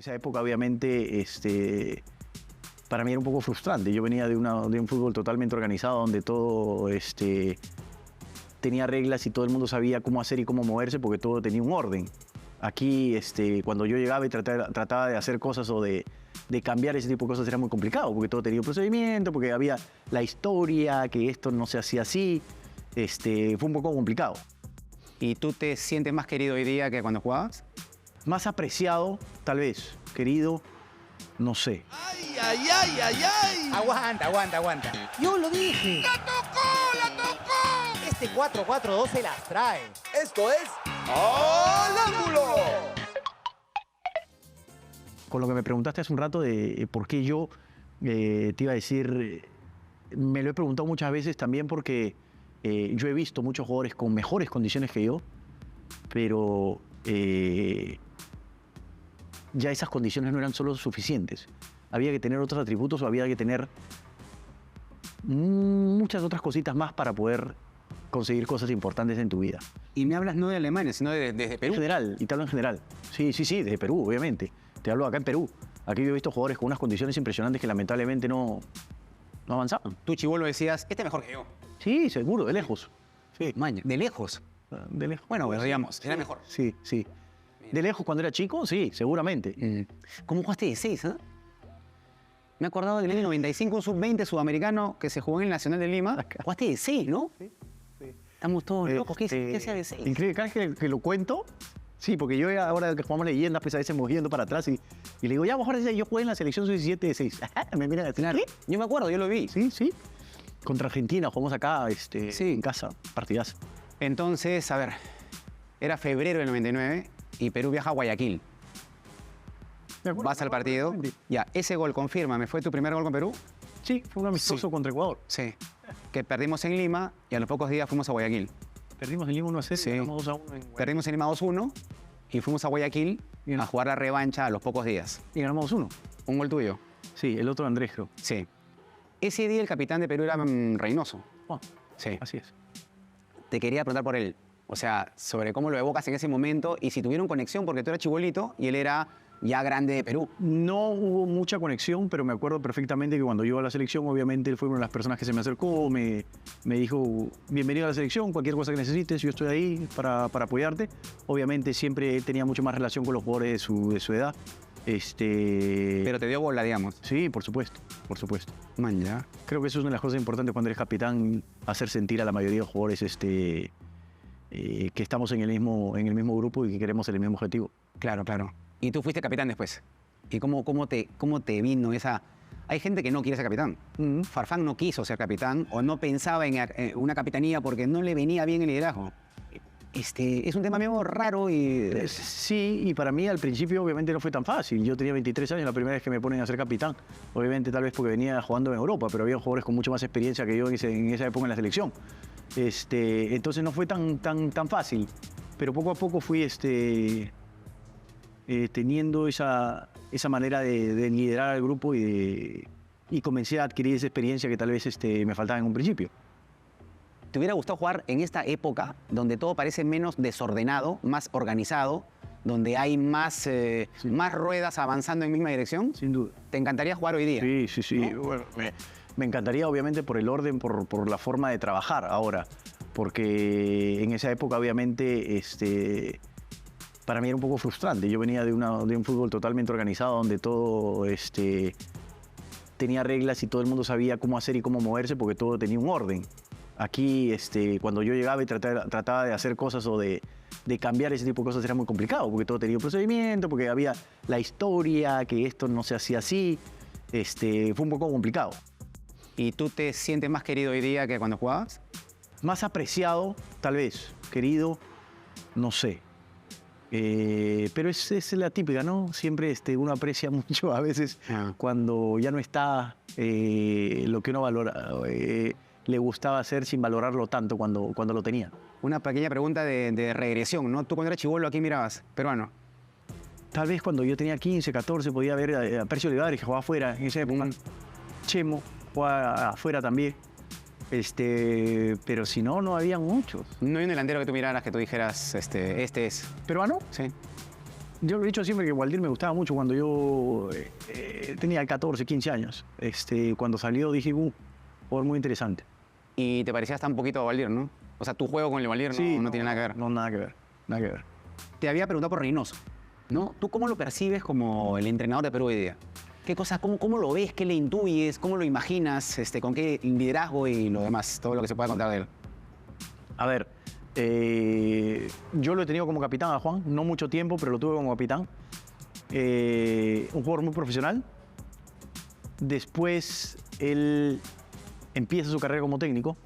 esa época, obviamente, para mí era un poco frustrante. Yo venía de un fútbol totalmente organizado, donde todo tenía reglas y todo el mundo sabía cómo hacer y cómo moverse, porque todo tenía un orden. Aquí, cuando yo llegaba y trataba de hacer cosas o de cambiar ese tipo de cosas, era muy complicado, porque todo tenía un procedimiento, porque había la historia, que esto no se hacía así. Fue un poco complicado. ¿Y tú te sientes más querido hoy día que cuando jugabas? Más apreciado, tal vez. Querido, no sé. ¡Ay, ay, ay, ay, ay! Aguanta. Yo lo dije. ¡La tocó! Este 4-4-2 se las trae. Esto es ¡Al ángulo! Con lo que me preguntaste hace un rato de por qué yo, te iba a decir, me lo he preguntado muchas veces también porque yo he visto muchos jugadores con mejores condiciones que yo, pero ya esas condiciones no eran solo suficientes. Había que tener otros atributos o había que tener muchas otras cositas más para poder conseguir cosas importantes en tu vida. Y me hablas no de Alemania, sino desde Perú. En general, y te hablo en general. Sí, desde Perú, obviamente. Te hablo acá en Perú. Aquí yo he visto jugadores con unas condiciones impresionantes que lamentablemente no avanzaban. Tú, chibolo, decías, este es mejor que yo. Sí, seguro, de lejos. Sí. Maña, de lejos. De lejos. Bueno, digamos, era mejor. Sí. De lejos cuando era chico, sí, seguramente. ¿Cómo jugaste de 6, eh? Me he acordado del año 95, un sub-20 sudamericano que se jugó en el Nacional de Lima. Jugaste de 6, ¿no? Sí. Estamos todos locos. ¿Qué hacía de 6? Increíble, cada vez que lo cuento, sí, porque yo ahora que jugamos leyendas, pues a veces me voy yendo para atrás y le digo, ya, mejor yo jugué en la selección sub-17 de 6. Me miran así. Claro. Yo me acuerdo, yo lo vi. Sí. Contra Argentina, jugamos acá en casa, partidazo. Entonces, a ver, era febrero del 99 y Perú viaja a Guayaquil. Vas al partido. Ya, ese gol, confírmame, ¿fue tu primer gol con Perú? Sí, fue un amistoso contra Ecuador. Sí. Que perdimos en Lima y a los pocos días fuimos a Guayaquil. Perdimos en Lima 1-0, Sí. ganamos 2-1 en Guayaquil. Perdimos en Lima 2-1 y fuimos a Guayaquil a jugar la revancha a los pocos días. Y ganamos 1. Un gol tuyo. Sí, el otro Andrés, creo. Sí. Ese día el capitán de Perú era Reynoso. Oh, Sí. así es. Te quería preguntar por él. O sea, sobre cómo lo evocas en ese momento y si tuvieron conexión, porque tú eras chibolito y él era ya grande de Perú. No hubo mucha conexión, pero me acuerdo perfectamente que cuando yo a la selección, obviamente él fue una de las personas que se me acercó, me dijo, bienvenido a la selección, cualquier cosa que necesites, yo estoy ahí para apoyarte. Obviamente siempre él tenía mucho más relación con los jugadores de su edad. Pero te dio bola, digamos. Sí, por supuesto. Man, ya. Creo que eso es una de las cosas importantes cuando eres capitán, hacer sentir a la mayoría de los jugadores que estamos en el mismo grupo y que queremos el mismo objetivo. Claro. Y tú fuiste capitán después. ¿Y cómo te vino esa...? Hay gente que no quiere ser capitán. Farfán no quiso ser capitán o no pensaba en una capitanía porque no le venía bien el liderazgo. Es un tema medio raro y... Sí, y para mí al principio obviamente no fue tan fácil. Yo tenía 23 años la primera vez que me ponen a ser capitán. Obviamente tal vez porque venía jugando en Europa, pero había jugadores con mucho más experiencia que yo en esa época en la selección. Entonces no fue tan fácil, pero poco a poco fui teniendo esa manera de liderar al grupo y comencé a adquirir esa experiencia que tal vez me faltaba en un principio. ¿Te hubiera gustado jugar en esta época donde todo parece menos desordenado, más organizado, donde hay más ruedas avanzando en misma dirección? Sin duda. ¿Te encantaría jugar hoy día? Sí. ¿No? Bueno, me encantaría, obviamente, por el orden, por la forma de trabajar ahora, porque en esa época, obviamente, para mí era un poco frustrante. Yo venía de un fútbol totalmente organizado, donde todo tenía reglas y todo el mundo sabía cómo hacer y cómo moverse, porque todo tenía un orden. Aquí, cuando yo llegaba y trataba de hacer cosas o de cambiar ese tipo de cosas, era muy complicado, porque todo tenía un procedimiento, porque había la historia, que esto no se hacía así. Fue un poco complicado. ¿Y tú te sientes más querido hoy día que cuando jugabas? Más apreciado, tal vez. Querido, no sé. Pero es la típica, ¿no? Siempre uno aprecia mucho a veces cuando ya no está lo que uno valora. Le gustaba hacer sin valorarlo tanto cuando lo tenía. Una pequeña pregunta de regresión, ¿no? Tú cuando eras chibolo, ¿a quién mirabas? Peruano. Tal vez cuando yo tenía 15, 14, podía ver a Percio Olivares, que jugaba afuera en esa época. Chemo, jugaba afuera también. Pero si no, no había muchos. No hay un delantero que tú miraras que tú dijeras, este es. ¿Peruano? Sí. Yo lo he dicho siempre que Waldir me gustaba mucho cuando yo tenía 14, 15 años. Cuando salió dije, jugador muy interesante. Y te parecías tan poquito a Valdir, ¿no? O sea, tu juego con el Valdir no tiene nada que ver. No, nada que ver, nada que ver. Te había preguntado por Reynoso, ¿no? ¿Tú cómo lo percibes como el entrenador de Perú hoy día? ¿Qué cosas, cómo lo ves, qué le intuyes, cómo lo imaginas, con qué liderazgo y lo demás, todo lo que se pueda contar de él? A ver, yo lo he tenido como capitán a Juan, no mucho tiempo, pero lo tuve como capitán. Un jugador muy profesional. Después él empieza su carrera como técnico,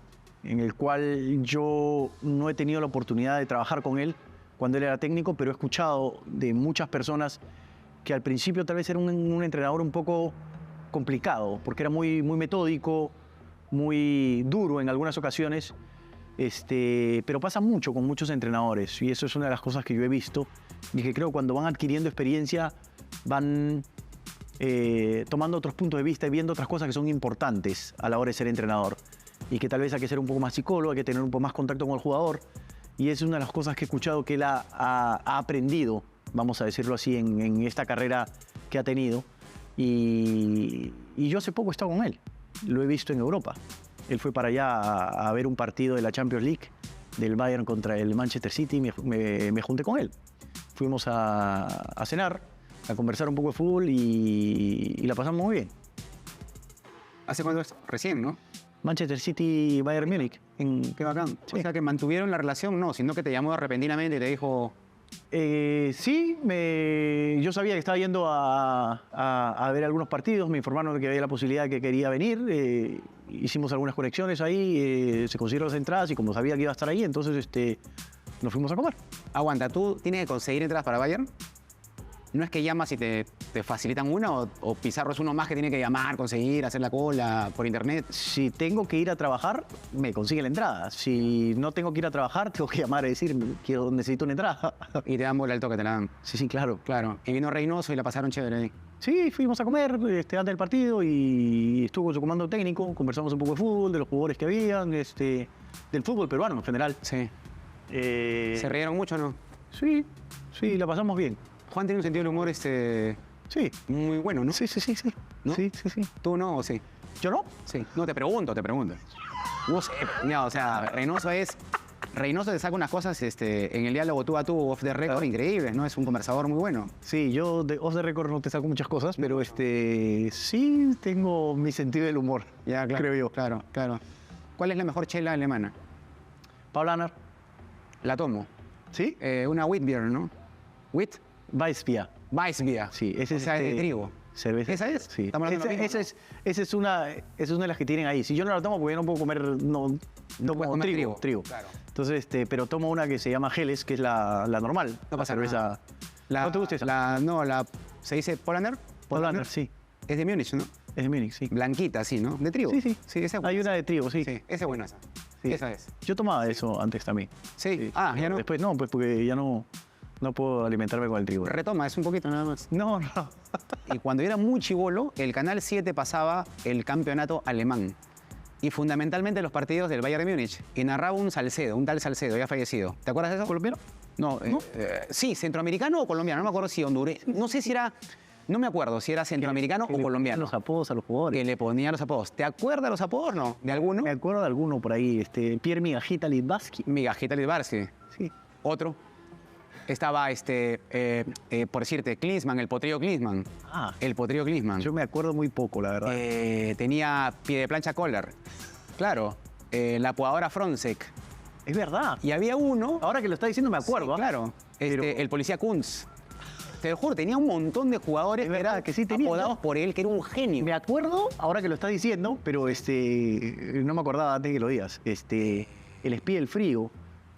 en el cual yo no he tenido la oportunidad de trabajar con él cuando él era técnico, pero he escuchado de muchas personas que al principio tal vez era un entrenador un poco complicado, porque era muy metódico, muy duro en algunas ocasiones, pero pasa mucho con muchos entrenadores y eso es una de las cosas que yo he visto y que creo que cuando van adquiriendo experiencia van tomando otros puntos de vista y viendo otras cosas que son importantes a la hora de ser entrenador y que tal vez hay que ser un poco más psicólogo, hay que tener un poco más contacto con el jugador y es una de las cosas que he escuchado que él ha aprendido, vamos a decirlo así, en esta carrera que ha tenido y yo hace poco he estado con él, lo he visto en Europa. Él fue para allá a ver un partido de la Champions League del Bayern contra el Manchester City y me junté con él. Fuimos a cenar, a conversar un poco de fútbol y la pasamos muy bien. ¿Hace cuándo es? Recién, ¿no? Manchester City, Bayern Múnich. Qué bacán. Sí. O sea, que mantuvieron la relación, no, sino que te llamó repentinamente y te dijo... Sí, yo sabía que estaba yendo a ver algunos partidos, me informaron de que había la posibilidad de que quería venir, hicimos algunas conexiones ahí, se consiguieron las entradas y como sabía que iba a estar ahí, entonces nos fuimos a comer. Aguanta, ¿tú tienes que conseguir entradas para Bayern? ¿No es que llamas y te facilitan una o Pizarro es uno más que tiene que llamar, conseguir, hacer la cola por internet? Si tengo que ir a trabajar, me consigue la entrada. Si no tengo que ir a trabajar, tengo que llamar y decir que necesito una entrada. Y te dan bola al toque, te la dan. Sí, claro. Claro. Y vino Reynoso y la pasaron chévere ahí. Sí, fuimos a comer antes del partido y estuvo con su comando técnico, conversamos un poco de fútbol, de los jugadores que habían, del fútbol peruano en general. Sí. Eh, ¿Se rieron mucho o no? Sí, la pasamos bien. Juan tiene un sentido del humor Sí. muy bueno, ¿no? Sí. ¿No? Sí. ¿Tú no o sí? ¿Yo no? Sí. No, te pregunto. No sé, o sea, Reynoso te saca unas cosas en el diálogo tú a tú, off the record, increíbles, ¿no? Es un conversador muy bueno. Sí, yo de off the record no te saco muchas cosas, pero sí tengo mi sentido del humor, Ya, claro. creo yo. Claro. ¿Cuál es la mejor chela alemana? Paul Anner, La tomo. ¿sí? Una Witbier, ¿no? ¿Wit? Weissbier. Weissbier. Sí, ese o sea, de trigo. Cerveza. ¿Esa es? Sí. Estamos hablando de lo mismo, Esa es una de las que tienen ahí. Si yo no la tomo, porque yo no puedo comer, no puedes como comer trigo. Claro. Entonces, pero tomo una que se llama Helles, que es la normal. No pasa la cerveza. ¿No te gusta esa? ¿Se dice Polaner? Paul Anner, sí. Es de Múnich, ¿no? Es de Múnich, sí. Blanquita, sí, ¿no? De trigo. Sí. Sí, esa es buena. Hay una de trigo, sí. Sí, esa es buena esa. Sí. Esa es. Yo tomaba eso antes también. Sí. Ah, ya no. Después no, pues porque ya no puedo alimentarme con el trigo. Retoma, es un poquito nada más. No. Y cuando era muy chibolo, el Canal 7 pasaba el campeonato alemán. Y fundamentalmente los partidos del Bayern de Múnich. Y narraba un tal Salcedo, ya fallecido. ¿Te acuerdas de eso? ¿Colombiano? No, sí, centroamericano o colombiano, no me acuerdo si hondureño. No sé si era, no me acuerdo si era centroamericano o colombiano. Los apodos a los jugadores. Que le ponía los apodos. ¿Te acuerdas los apodos, no? ¿De alguno? Me acuerdo de alguno por ahí, Pierre Migajita Litvarsky. Migajita Litvarsky. Sí. Otro. Estaba, por decirte, Klinsmann, el potrillo Klinsmann. Ah. El potrillo Klinsmann. Yo me acuerdo muy poco, la verdad. Tenía pie de plancha Kohler. Claro. La podadora Fronzek. Es verdad. Y había uno... Ahora que lo está diciendo me acuerdo. Sí, ¿ah? claro. Pero- El policía Kunz. Te lo juro, tenía un montón de jugadores Es verdad que sí tenía, apodados ¿no? por él, que era un genio. Me acuerdo, ahora que lo está diciendo, pero no me acordaba antes que lo digas. El espía del frío.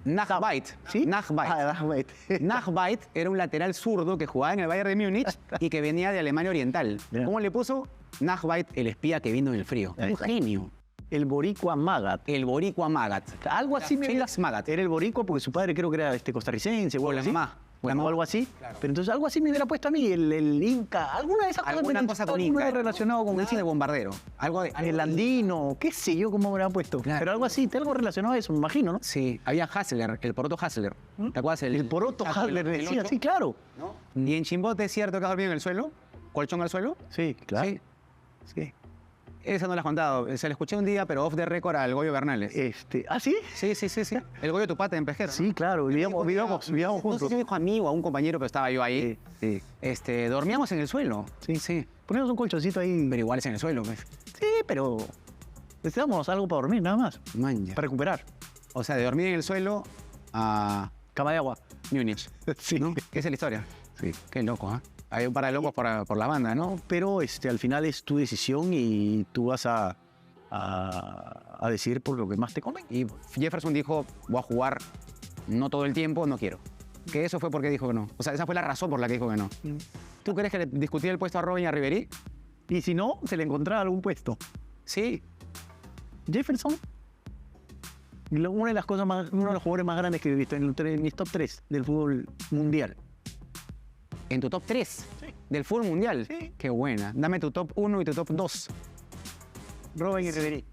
Nachbait. ¿Sí? Nachbait. Ah, Nachbait. Nachbait era un lateral zurdo que jugaba en el Bayern de Múnich y que venía de Alemania Oriental. Ya. ¿Cómo le puso? Nachbait, el espía que vino del frío. Ahí Un está. genio. El boricua Magat. El boricua Magat. Algo así me Félix Magath. Era el boricua porque su padre creo que era costarricense o O algo la así. mamá. Bueno, o algo así. Pero entonces algo así me hubiera puesto a mí, el Inca, alguna de esas cosas. Alguna cosa con Inca. Relacionado con Nada de bombardero. Algo de... el andino, qué sé yo cómo me hubiera puesto. Claro. Pero algo así, algo relacionado a eso, me imagino, ¿no? Sí, había Hassler, el poroto Hassler. ¿Te acuerdas? El poroto Hadler el decía, ocho, sí, claro. ¿no? Y en Chimbote es cierto que has dormido en el suelo, colchón al suelo. Sí, claro. Sí. Sí. Esa no la has contado. Se la escuché un día, pero off the record al Goyo Bernales. ¿Ah, sí? Sí. El Goyo Tupate en Pesquero. Sí, claro, vivíamos No sé juntos. si me dijo a mí o a un compañero, pero estaba yo ahí. Sí. Dormíamos en el suelo. Sí. Poníamos un colchoncito ahí. Pero igual es en el suelo, pues. Sí, pero necesitábamos algo para dormir, nada más. Manja. Para recuperar. O sea, de dormir en el suelo a Cama de agua. Múnich. Sí. ¿No? Esa es la historia. Sí. Qué loco, ¿ah? Hay un par de locos por la banda, ¿no? Pero al final es tu decisión y tú vas a decidir por lo que más te convenga. Y Jefferson dijo, voy a jugar no todo el tiempo, no quiero. Que eso fue porque dijo que no. O sea, esa fue la razón por la que dijo que no. ¿Tú crees que le discutía el puesto a Robin y a Riveri? Y si no, se le encontraba algún puesto. Sí. Jefferson, una de las cosas más, uno de los jugadores más grandes que he visto en mis top 3 del fútbol mundial. ¿En tu top 3 del fútbol mundial? Sí. Qué buena. Dame tu top 1 y tu top 2. Robin y Riveri.